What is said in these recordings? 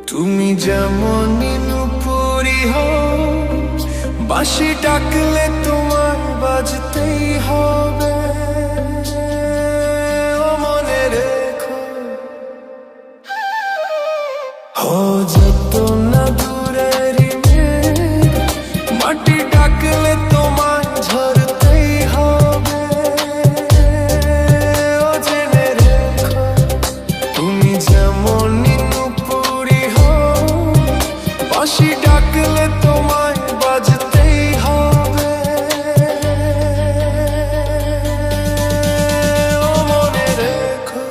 তুমি যেমন নুপুরি হও, বাঁশি ডাকলে তোমার বাজতেই হবে। ও মনে রেখো, ও যত না দূরেরই মেঘ, মাটি ডাকলে তোমায় ঝরতেই হবে। ও জেনে রেখো, তুমি যেমন নুপুরি হও, বাঁশি ডাকলে তোমায় বাজতেই হবে। ও মনে রেখো।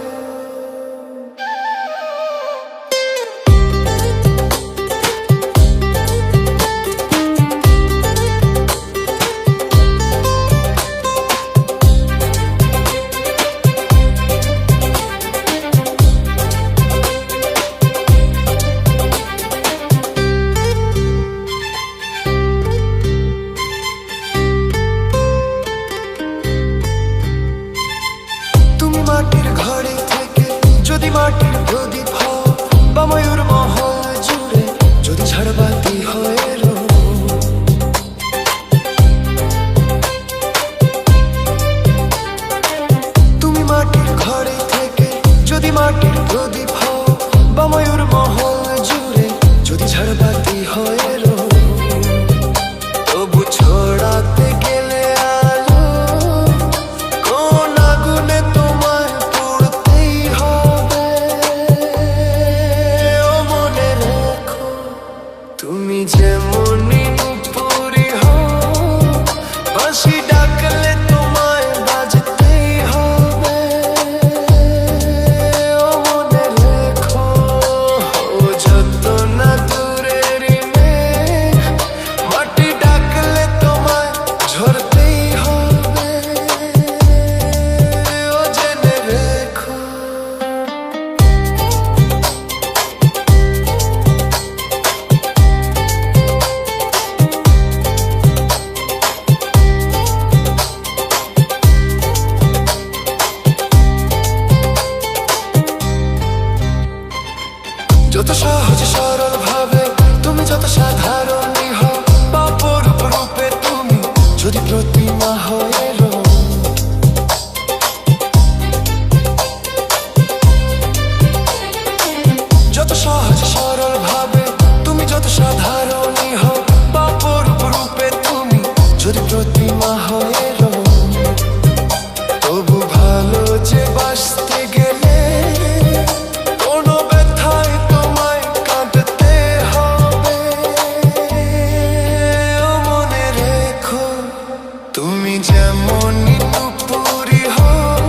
তুমি মাটির ঘরে থেকে যদি মাটির প্রদীপ হও, বা ময়ূর মহল জুড়ে যদি ঝাড়বাতি হয়ে রো। তুমি মাটির ঘরে থেকে যদি মাটির প্রদীপ হও, বা ময়ূর মহল জুড়ে যদি ঝাড়বাতি হয়ে রো। তবু ছড়াতে গেলে আলো কোন আগুনে তোমায় পুড়তেই হবে। ও মনে রেখো, তুমি যেমন নুপুরি হও, বাঁশি ডাকলে তোমায় বাজতেই হবে। ও মনে রেখো, ও যত না দূরেরই মেঘ, মাটি ডাকলে তোমায় ঝরতেই হবে। ও জেনে রেখো। যত সহজ সরল ভাবে তুমি যত সাধারণই হও, বা অপরূপ রূপে তুমি যদি প্রতিমা হয়ে রো। যত সহজ সরল ভাবে তুমি যত সাধারণই হও, বা অপরূপ রূপে তুমি যদি প্রতিমা হয়ে রো। তবু ভালো যে বাসতে গেলে কোনো ব্যথায় তোমায় কাঁদতে হবে। ও মনে রেখো, তুমি যেমন নুপুরি হও,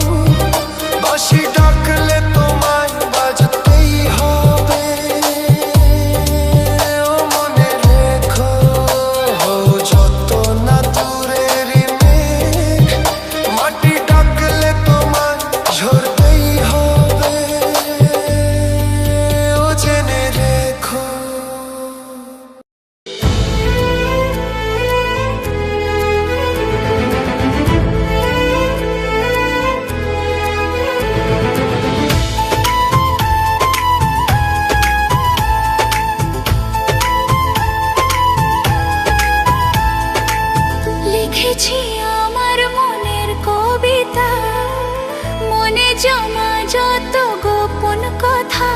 বাঁশি ডাকলে তোমায় বাজতেই হবে। ও মনে রেখো, ও যত না দূরেরই মেঘ, মাটি ডাকলে তোমায় ঝরতেই হবে। ও জেনে রেখো। লিখেছি আমার মনের কবিতা, মনে জমা যত গোপন কথা।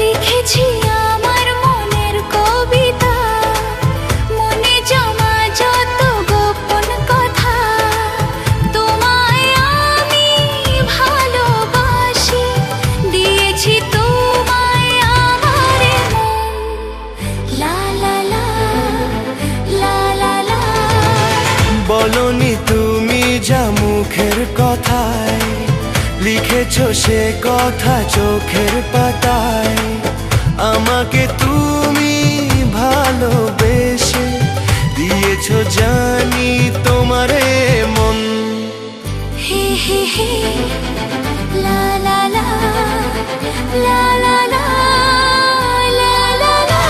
লিখেছি আমার মনের কবিতা, মনে জমা যত গোপন কথা। তোমায় আমি ভালোবাসি, দিয়েছি তোমায় আমার মন। লা লা লা, লা লা লা। বলনি তুমি যা মুখের কথায়, লিখেছো সে কথা চোখের পাতায়। আমাকে তুমি ভালোবেসে দিয়েছো জানি তোমারে মন। হে হে হে, লা লা লা, লা লা লা, লা লা লা।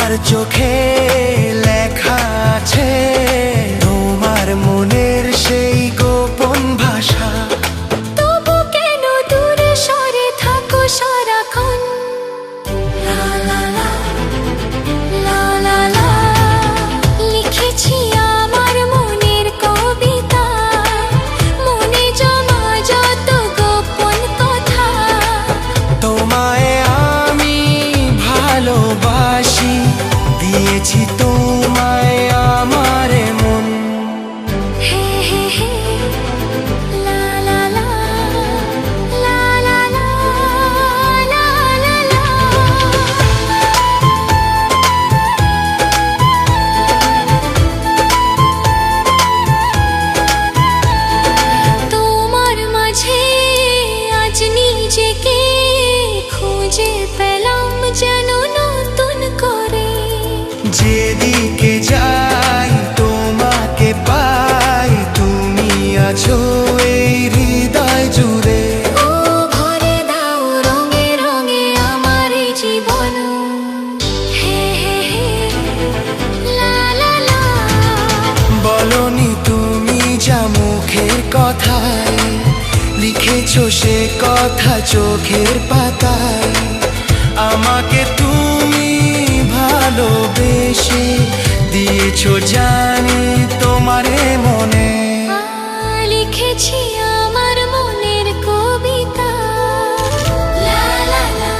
তোমার চোখে লেখা আছে তোমার মনের সেই গোপন ভাষা। তবু কেন দূরে সরে থাকো সারাক্ষণ? লা লা লা, লা লা লা, লিখেছি আমার মনের কবিতা, মনে জমা যত গোপন কথা। তোমায় আমি ভালোবাসি, দিয়েছি তোমায় আমার মন। হে হে হে, লা লা লা, লা লা লা, লা লা লা। তোমার মাঝে আজ নিজেকে খুঁজে পেলাম যেন নতুন করে। যেদিকে যাই তোমাকে পাই, তুমি আছো এই হৃদয় জুড়ে। ও ভরে দাও রঙে রঙে আমার এই জীবন। হে হে হে, লা লা লা। বলনি তুমি যা মুখের কথায়, লিখেছো সে কথা চোখের পাতায়। আমাকে তুমি ভালোবেসে দিয়েছো জানি তোমারে মনে। লিখেছি আমার মনের কবিতা, লা লা লা,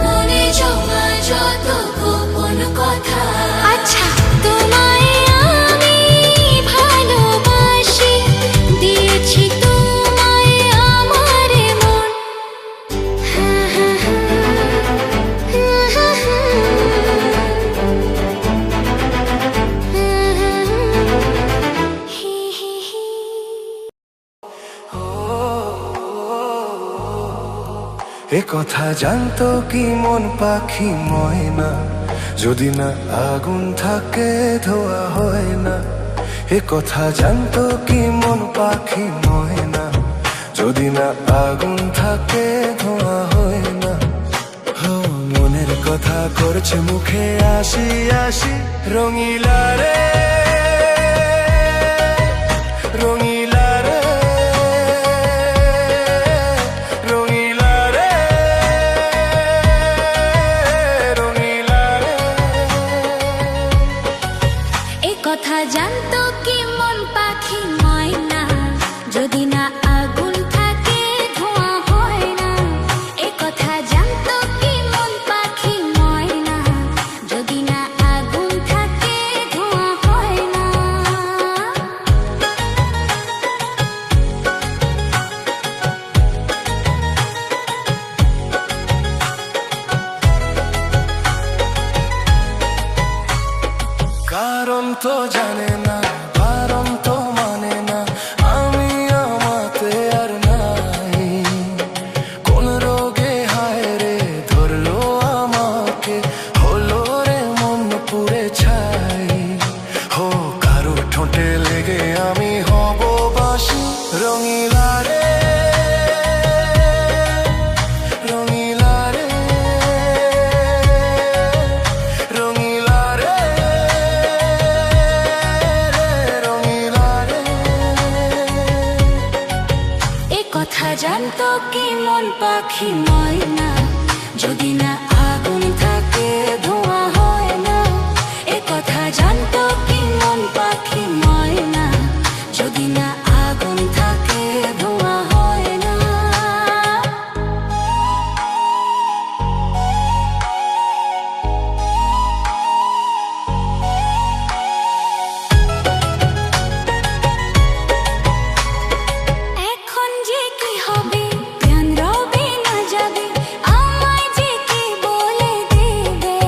মনে জমা যত গোপন কথা। আচ্ছা, তোমায় আমি ভালোবাসি, দিয়েছি তোমায় আমার মন। হা হা হা, হা হা হা। এ কথা জানতো কি মন পাখি ময়না, যদি না আগুন থাকে ধোয়া হয় না। এ কথা জানতো কি মন পাখি ময়না, যদি না আগুন থাকে ধোয়া হয় না। হো, মনের কথা করছে মুখে আসি আসি, রঙিলা রে রঙিলা রে রঙিলা রে রঙিলা রে। এ কথা জানতো কি মন পাখি ময়না, যদি না আগুন থাকে ধোঁয়া হয় না। এ কথা জানতো কি মন পাখি ময়না, যদি না আগুন থাকে ধোঁয়া হয় না। কারণ তো জানে না, কারণ তো মানে না, আমি আমাতে আর নাই। কোন রোগে হায় রে ধরলো আমাকে, হলো রে মন পুড়ে ছাই। হো, কারো ঠোঁটে লেগে আমি হব বাসি, রঙিলা রে রঙিলা রে রঙিলা রে রঙিলা রে। এ কথা জানতো কি মন পাখি ময়না, যদি না আগুন থাকে ধোঁয়া হয় না। এ কথা জানতো কি মন পাখি ময়না, যদি না আগুন থাকে ধোঁয়া হয় না। এখন যে কি হবে, প্রাণ রবে না যাবে, আমায় যে কি বলে দেবে।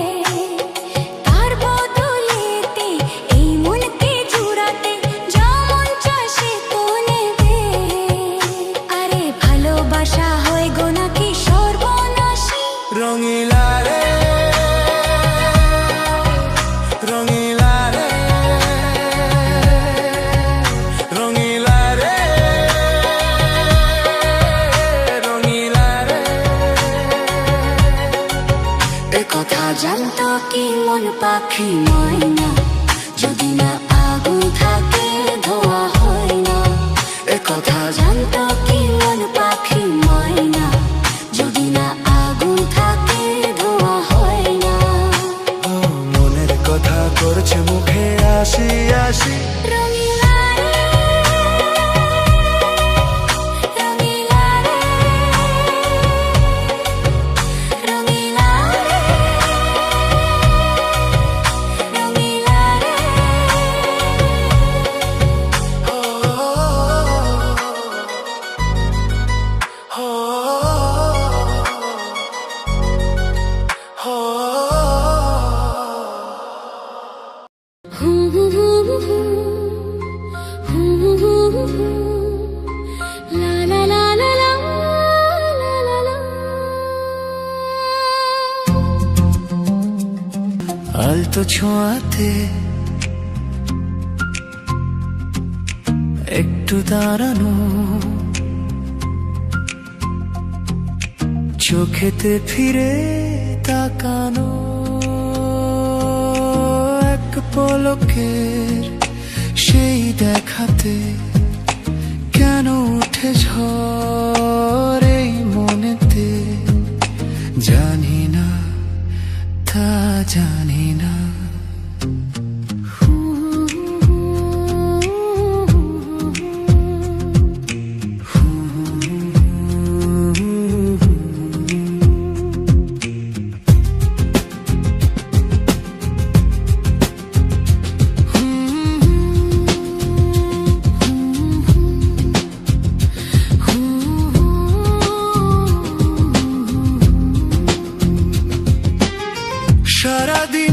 তার বদলেতে এই মনকে জুড়াতে যেমন চাষে পাখি ময়না, যদি না আগুন থাকে ধোয়া হয় না। এ কথা জানতো কি মন পাখি ময়না, যদি না আগুন থাকে ধোয়া হয় না। ও মনের কথা করছে মুখে আসি আসি, রঙিলা রে, রঙিলা রে, রঙিলা রে, রঙিলা রে। ও, ও, ও, ও। La la la la la la la la। আলতো ছোঁয়াতে একটু দাঁড়ানো, চোখেতে ফিরে তাকানো, এক পলকের সেই দেখাতে কেন উঠে ঝড় এই মনেতে, জানি না তা জানি না। সারাদিন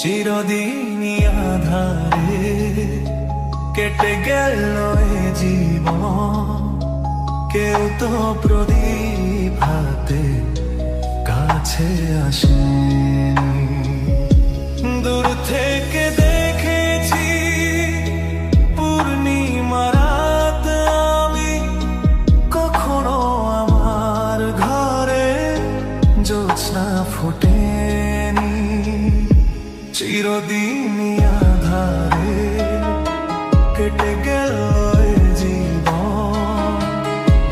চিরদিনই আধারে কেটে গেল এ জীবন, কেউ তো প্রদীপ হাতে কাছে আসেনি। দূর থেকে দেখেছি পূর্ণিমা রাত আমি, কখনো আমার ঘরে জ্যোৎস্না ফোটেনি। চিরদিনই আধারে কেটে গেল এ জীবন,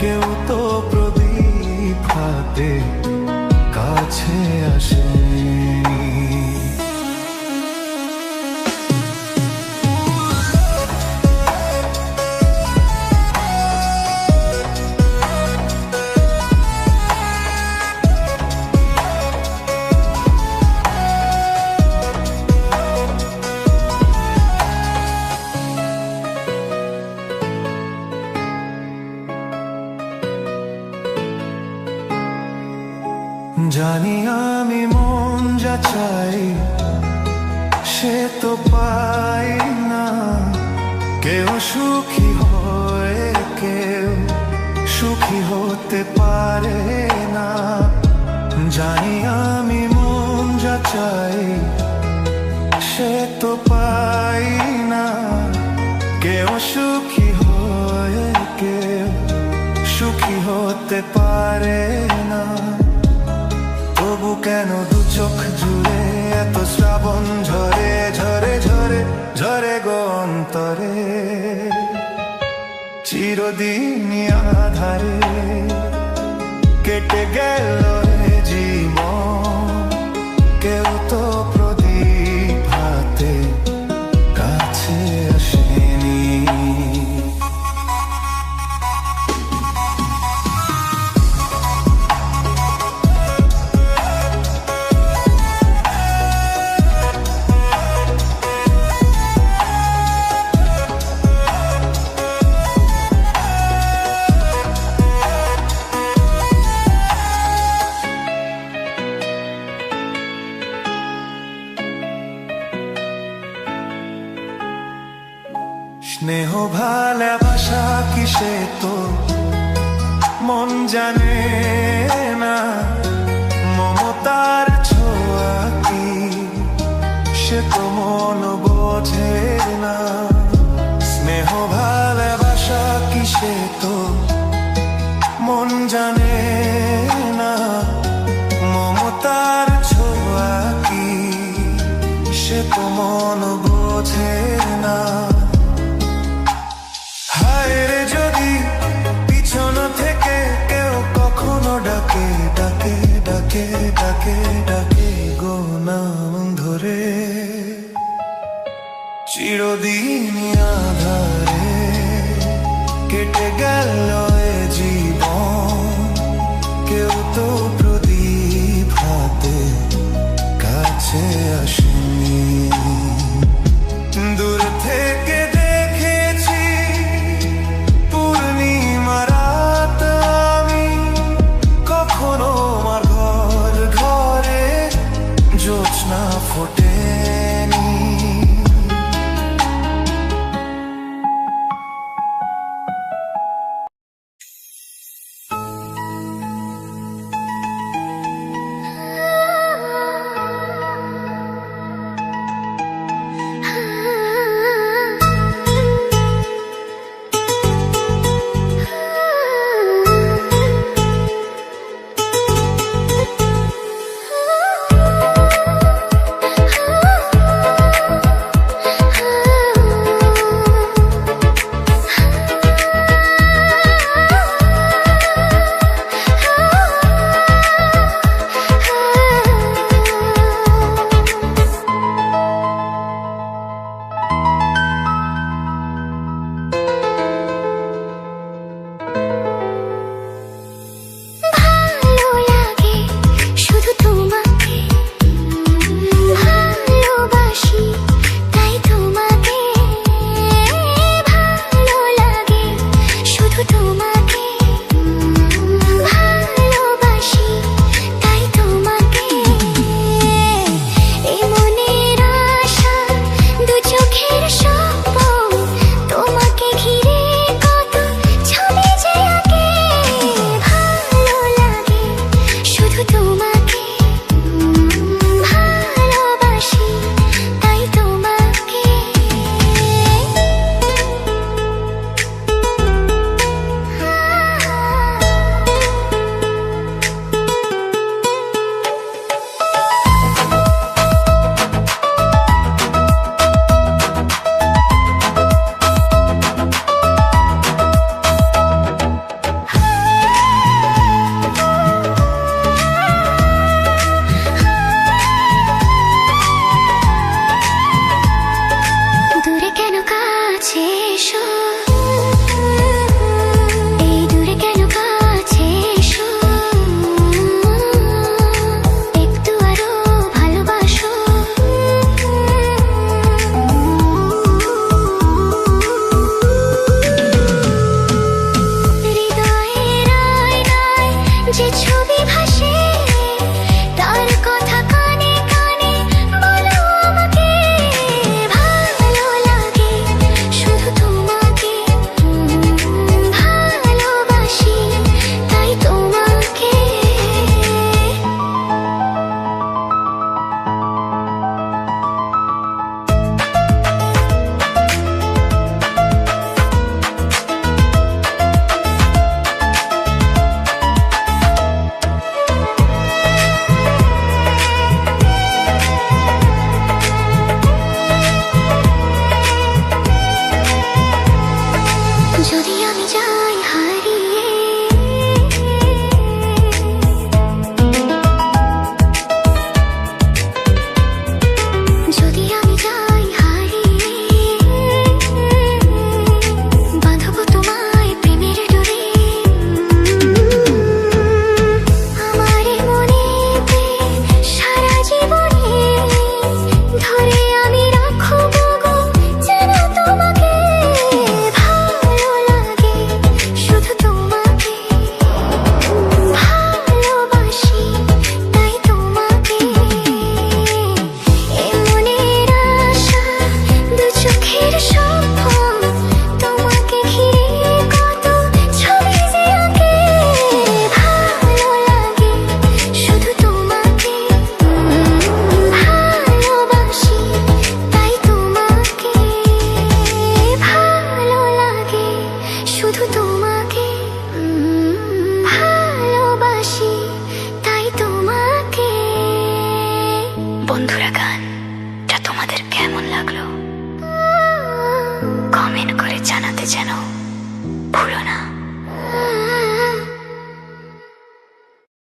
কেউ তো প্রদীপ হাতে কাছে আসেনি। জানি আমি মন যা চাই সে তো পাই না, কেউ সুখী হয় কেউ সুখী হতে পারে না। জানি আমি মন যা চাই সে তো পাই না, কেউ সুখী হয় কেউ সুখী হতে পারে না। তবু কেন দু চোখ জুড়ে এত শ্রাবণ ঝরে ঝরে ঝরে ঝরে গো অন্তরে। চিরদিনই আধারে কেটে গেল এ জীবন, কেউ তো প্রদীপ হাতে কাছে আসেনি। স্নেহ ভালোবাসা কিসে তো মন জানে না, মমতার ছোঁয়া কি সে তো মন বোঝে না। স্নেহ ভালোবাসা কিসে তো মন জানে না, মমতার ছোঁয়া কি সে তো মন বোঝে না। হায়রে যদি পিছন থেকে কেউ কখনো ডাকে ডাকে ডাকে ডাকে ডাকে গো নাম ধরে। চিরদিনই আধারে কেটে গেল এ জীবন, কেউ তো প্রদীপ হাতে কাছে আসেনি। দূর থেকে দেখেছি পূর্ণিমা রাত আমি, কখনো আমার ঘর ঘরে জ্যোৎস্না ফোটেনি। তোমাদের কেমন লাগলো কমেন্ট করে জানাতে যেন ভুলো না।